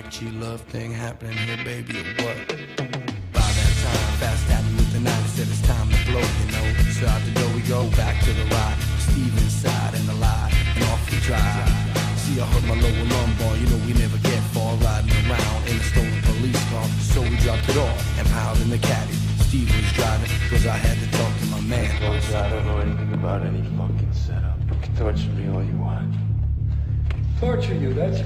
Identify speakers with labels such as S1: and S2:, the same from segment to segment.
S1: G love thing happening here, baby, or what? By that time, fast tapping with the knife, said it's time to blow, you know. So out the door we go, back to the ride. Steve inside and alive, and off we drive. See, I hurt my lower lumbar, you know we never get far. Riding around in a stolen police car, so we dropped it off and piled in the caddy. Steve was driving, cause I had to talk to my man.
S2: I don't know anything about any fucking setup. You can torture me all you want.
S3: Torture you, that's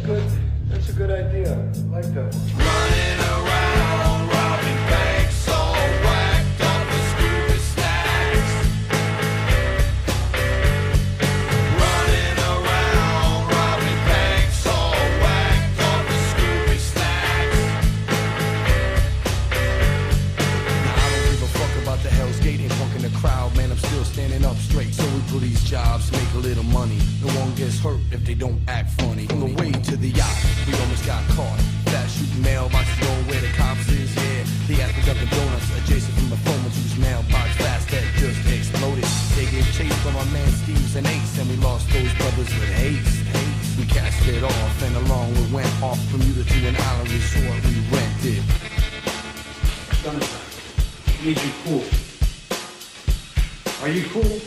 S3: a good idea. I like that one.
S4: Running around, robbing banks, all whacked up with Scooby snacks. Running around, robbing banks, all whacked up with Scooby snacks.
S1: Now I don't give a fuck about the Hell's Gate, ain't fucking the crowd, man, I'm still standing up straight. So we do these jobs, make a little money. No one gets hurt if they don't act funny. On the way to the yacht, we almost got caught. Fast shooting mailboxes going where the cops is, yeah. They asked for Dunkin' Donuts adjacent from the phone whose mailbox fast that just exploded. They gave chase from our man Steve's and Ace, and we lost those brothers with haste. We cast it off, and along we went off Bermuda to an island resort we rented.
S3: Jonathan, I need you cool. Are you cool?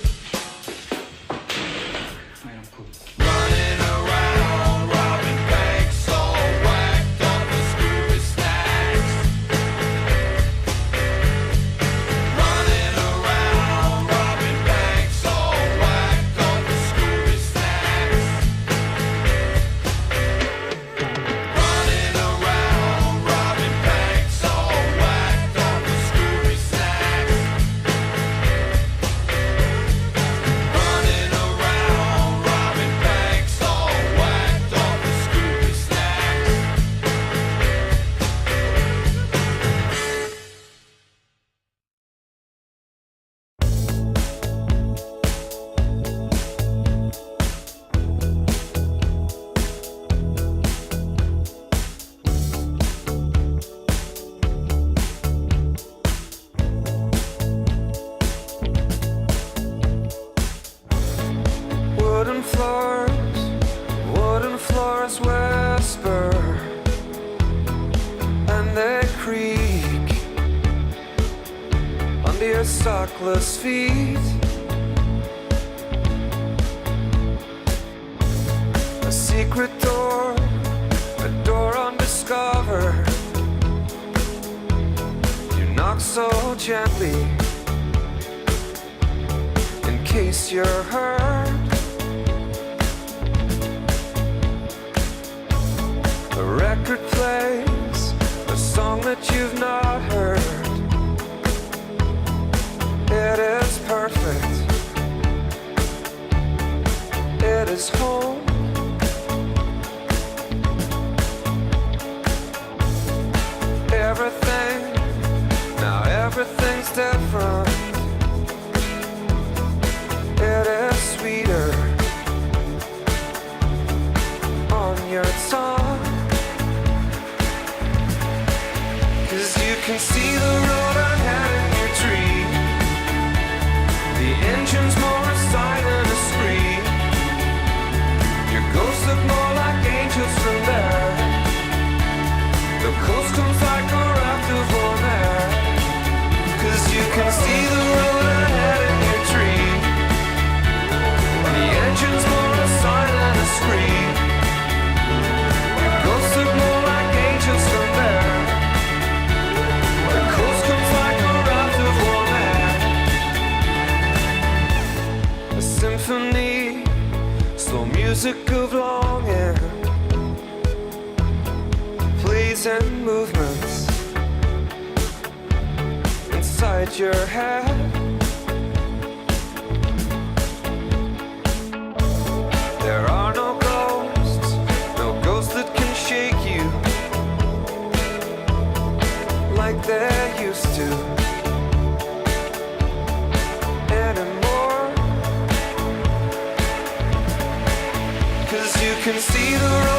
S3: I am cool.
S4: Running around, robbing banks, all whacked up with Scooby snacks. Running around, robbing banks, all whacked up with Scooby snacks. Running around, robbing banks, all whacked up with Scooby snacks. Running around, robbing banks, all whacked up with Scooby snacks.
S5: Wooden floors whisper, and they creak under your sockless feet. A secret door, a door undiscovered. You knock so gently, in case you're hurt. A record plays a song that you've not heard. It is perfect. It is home. Everything, now everything's different. It is sweeter on your tongue. 'Cause you can see the road ahead in your tree. The engine's more silent a scream. Your ghosts look more like angels from there. The coast comes like a raft of warm air. 'Cause you can see the road ahead in your tree. The engine's more silent a scream. Your ghosts look more like angels from there. The coast comes like a raft of warm air. A symphony, slow music of longing, pleasing movements inside your head. There are no ghosts that can shake you like they used to anymore. 'Cause you can see the road